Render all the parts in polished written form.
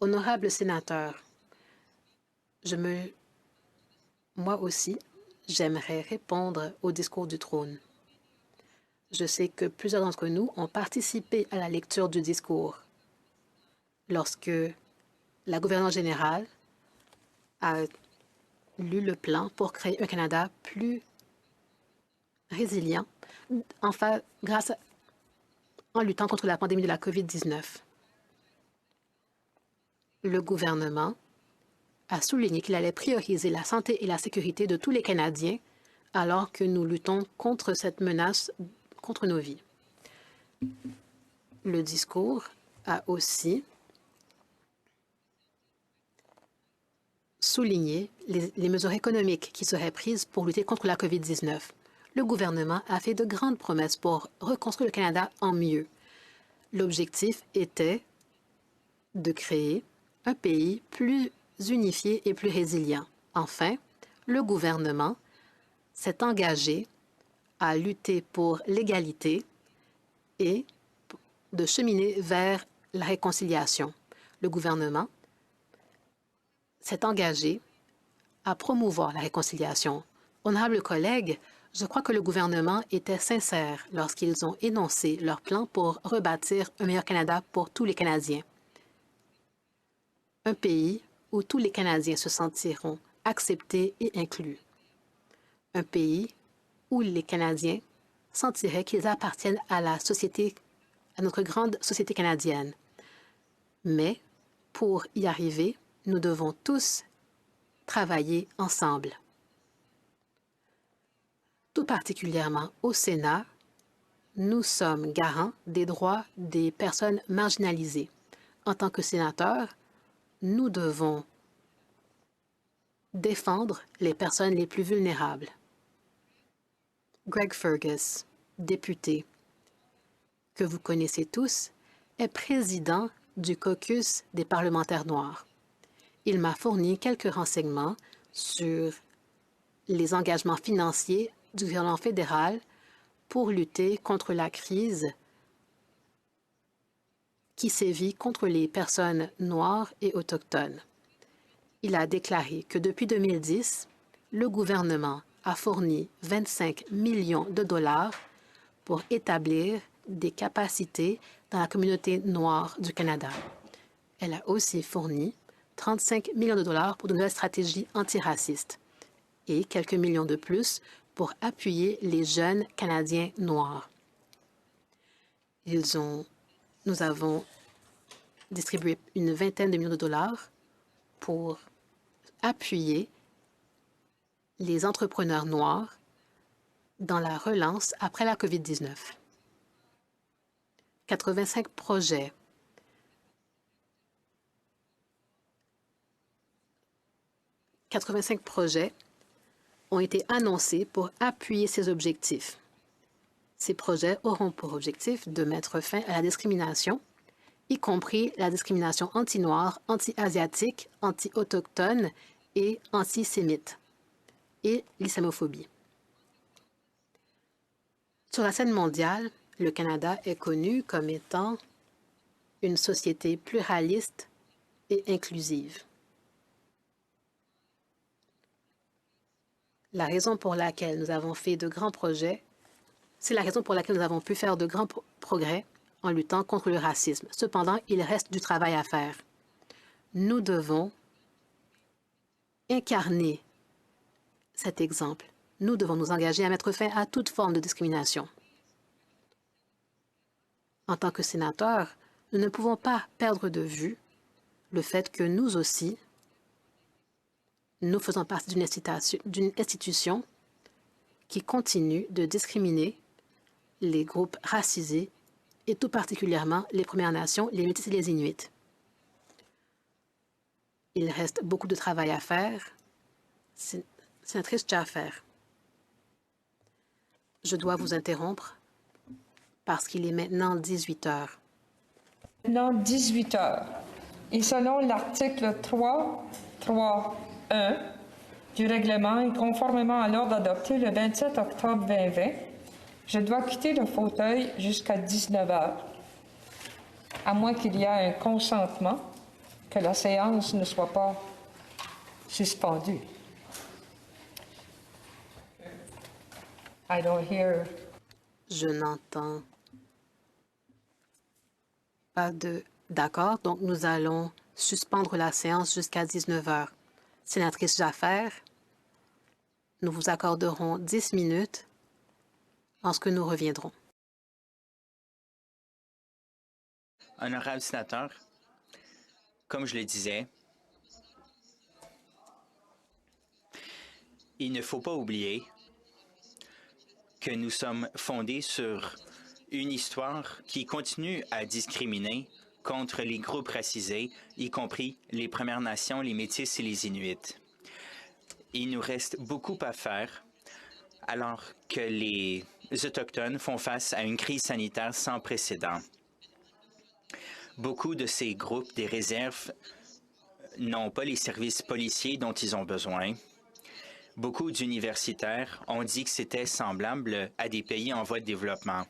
Honorable sénateur, moi aussi, j'aimerais répondre au discours du trône. Je sais que plusieurs d'entre nous ont participé à la lecture du discours lorsque la gouverneure générale a lu le plan pour créer un Canada plus résilient en luttant contre la pandémie de la COVID-19. Le gouvernement a souligné qu'il allait prioriser la santé et la sécurité de tous les Canadiens alors que nous luttons contre cette menace contre nos vies. Le discours a aussi souligné les mesures économiques qui seraient prises pour lutter contre la COVID-19. Le gouvernement a fait de grandes promesses pour reconstruire le Canada en mieux. L'objectif était de créer un pays plus unifié et plus résilient. Enfin, le gouvernement s'est engagé à lutter pour l'égalité et de cheminer vers la réconciliation. Le gouvernement s'est engagé à promouvoir la réconciliation. Honorables collègues, je crois que le gouvernement était sincère lorsqu'ils ont énoncé leur plan pour rebâtir un meilleur Canada pour tous les Canadiens. Un pays où tous les Canadiens se sentiront acceptés et inclus. Un pays où les Canadiens sentiraient qu'ils appartiennent à la société, à notre grande société canadienne. Mais pour y arriver, nous devons tous travailler ensemble. Tout particulièrement au Sénat, nous sommes garants des droits des personnes marginalisées. En tant que sénateurs, nous devons défendre les personnes les plus vulnérables. Greg Fergus, député, que vous connaissez tous, est président du caucus des parlementaires noirs. Il m'a fourni quelques renseignements sur les engagements financiers du gouvernement fédéral pour lutter contre la crise qui sévit contre les personnes noires et autochtones. Il a déclaré que depuis 2010, le gouvernement a fourni 25 millions de dollars pour établir des capacités dans la communauté noire du Canada. Elle a aussi fourni 35 millions de dollars pour de nouvelles stratégies antiracistes et quelques millions de plus pour appuyer les jeunes Canadiens noirs. Nous avons distribué une vingtaine de millions de dollars pour appuyer les entrepreneurs noirs dans la relance après la COVID-19. 85 projets ont été annoncés pour appuyer ces objectifs. Ces projets auront pour objectif de mettre fin à la discrimination, y compris la discrimination anti-noire, anti-asiatique, anti-autochtone et antisémite, et l'islamophobie. Sur la scène mondiale, le Canada est connu comme étant une société pluraliste et inclusive. La raison pour laquelle nous avons fait de grands projets, c'est la raison pour laquelle nous avons pu faire de grands progrès en luttant contre le racisme. Cependant, il reste du travail à faire. Nous devons incarner cet exemple. Nous devons nous engager à mettre fin à toute forme de discrimination. En tant que sénateurs, nous ne pouvons pas perdre de vue le fait que nous aussi, nous faisons partie d'une institution qui continue de discriminer les groupes racisés et tout particulièrement les Premières Nations, les Métis et les Inuits. Il reste beaucoup de travail à faire. Sénatrice Jaffer, je dois vous interrompre parce qu'il est maintenant 18 heures. Maintenant 18 heures. Et selon l'article 3.3.1 du règlement et conformément à l'ordre adopté le 27 octobre 2020, je dois quitter le fauteuil jusqu'à 19 heures, à moins qu'il y ait un consentement que la séance ne soit pas suspendue. I don't hear. Je n'entends pas de... D'accord, donc nous allons suspendre la séance jusqu'à 19 heures. Sénatrice Jaffer, nous vous accorderons 10 minutes lorsque nous reviendrons. Honorable sénateur, comme je le disais, il ne faut pas oublier que nous sommes fondés sur une histoire qui continue à discriminer contre les groupes racisés, y compris les Premières Nations, les Métis et les Inuits. Il nous reste beaucoup à faire alors que les Autochtones font face à une crise sanitaire sans précédent. Beaucoup de ces groupes des réserves n'ont pas les services policiers dont ils ont besoin. Beaucoup d'universitaires ont dit que c'était semblable à des pays en voie de développement.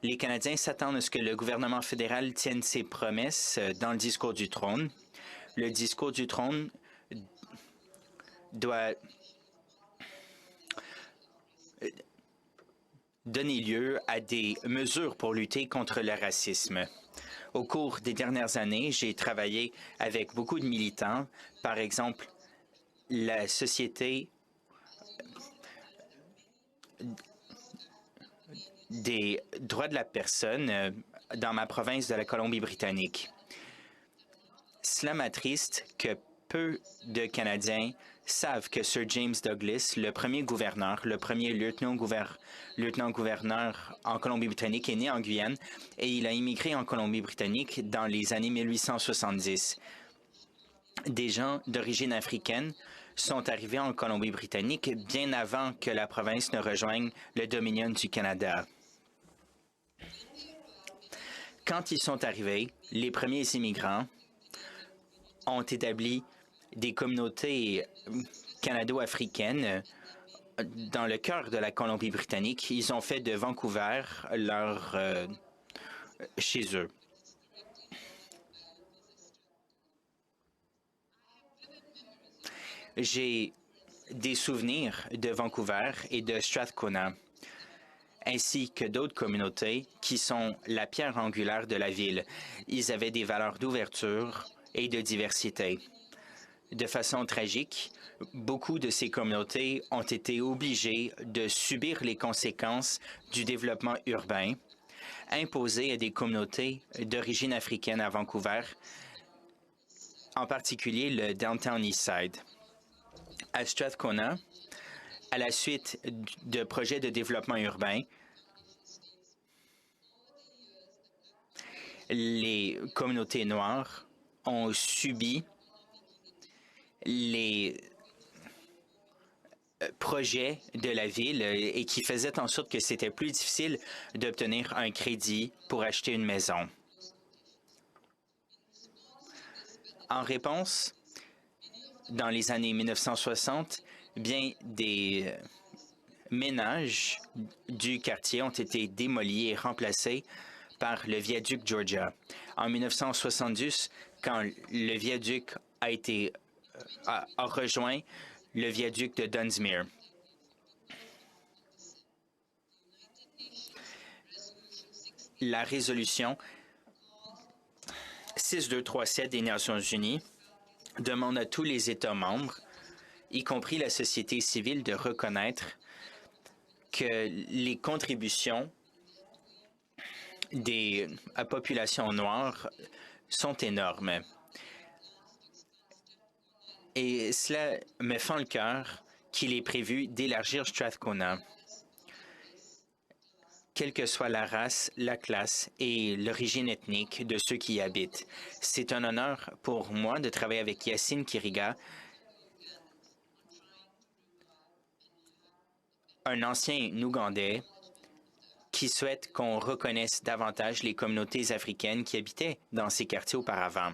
Les Canadiens s'attendent à ce que le gouvernement fédéral tienne ses promesses dans le discours du trône. Le discours du trône doit donner lieu à des mesures pour lutter contre le racisme. Au cours des dernières années, j'ai travaillé avec beaucoup de militants, par exemple la Société des droits de la personne dans ma province de la Colombie-Britannique. Cela m'attriste que peu de Canadiens savent que Sir James Douglas, le premier gouverneur, le premier lieutenant-gouverneur en Colombie-Britannique, est né en Guyane et il a immigré en Colombie-Britannique dans les années 1870. Des gens d'origine africaine sont arrivés en Colombie-Britannique bien avant que la province ne rejoigne le Dominion du Canada. Quand ils sont arrivés, les premiers immigrants ont établi des communautés canado-africaines dans le cœur de la Colombie-Britannique. Ils ont fait de Vancouver leur chez eux. J'ai des souvenirs de Vancouver et de Strathcona, ainsi que d'autres communautés qui sont la pierre angulaire de la ville. Ils avaient des valeurs d'ouverture et de diversité. De façon tragique, beaucoup de ces communautés ont été obligées de subir les conséquences du développement urbain imposé à des communautés d'origine africaine à Vancouver, en particulier le Downtown Eastside. À Strathcona, à la suite de projets de développement urbain, les communautés noires ont subi les projets de la ville et qui faisaient en sorte que c'était plus difficile d'obtenir un crédit pour acheter une maison. En réponse, dans les années 1960, bien des ménages du quartier ont été démolis et remplacés par le viaduc Georgia. En 1970, quand le viaduc a rejoint le viaduc de Dunsmuir. La résolution 6237 des Nations unies demande à tous les États membres, y compris la société civile, de reconnaître que les contributions des populations noires sont énormes. Et cela me fend le cœur qu'il est prévu d'élargir Strathcona, quelle que soit la race, la classe et l'origine ethnique de ceux qui y habitent. C'est un honneur pour moi de travailler avec Yacine Kiriga, un ancien Ougandais qui souhaite qu'on reconnaisse davantage les communautés africaines qui habitaient dans ces quartiers auparavant.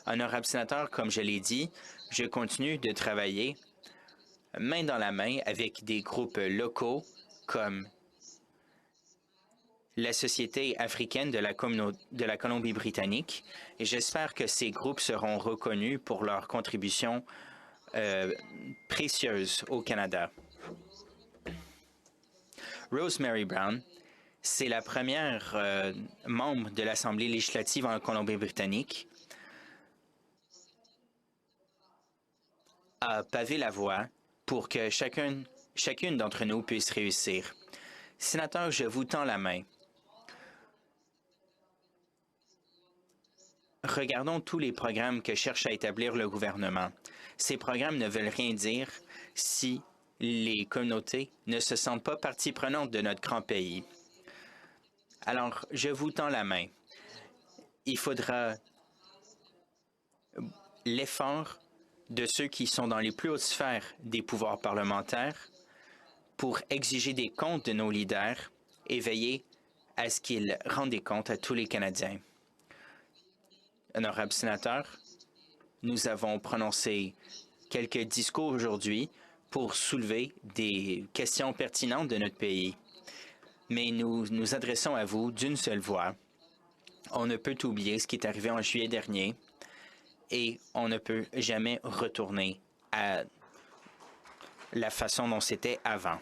Honorable sénateur, comme je l'ai dit, je continue de travailler main dans la main avec des groupes locaux comme la Société africaine de la Colombie-Britannique, et j'espère que ces groupes seront reconnus pour leur contribution précieuse au Canada. Rosemary Brown, c'est la première membre de l'Assemblée législative en Colombie-Britannique, a pavé la voie pour que chacune d'entre nous puisse réussir. Sénateur, je vous tends la main. Regardons tous les programmes que cherche à établir le gouvernement. Ces programmes ne veulent rien dire si les communautés ne se sentent pas partie prenante de notre grand pays. Alors, je vous tends la main. Il faudra l'effort de ceux qui sont dans les plus hautes sphères des pouvoirs parlementaires pour exiger des comptes de nos leaders et veiller à ce qu'ils rendent des comptes à tous les Canadiens. Honorable sénateur, nous avons prononcé quelques discours aujourd'hui pour soulever des questions pertinentes de notre pays. Mais nous nous adressons à vous d'une seule voix. On ne peut oublier ce qui est arrivé en juillet dernier et on ne peut jamais retourner à la façon dont c'était avant.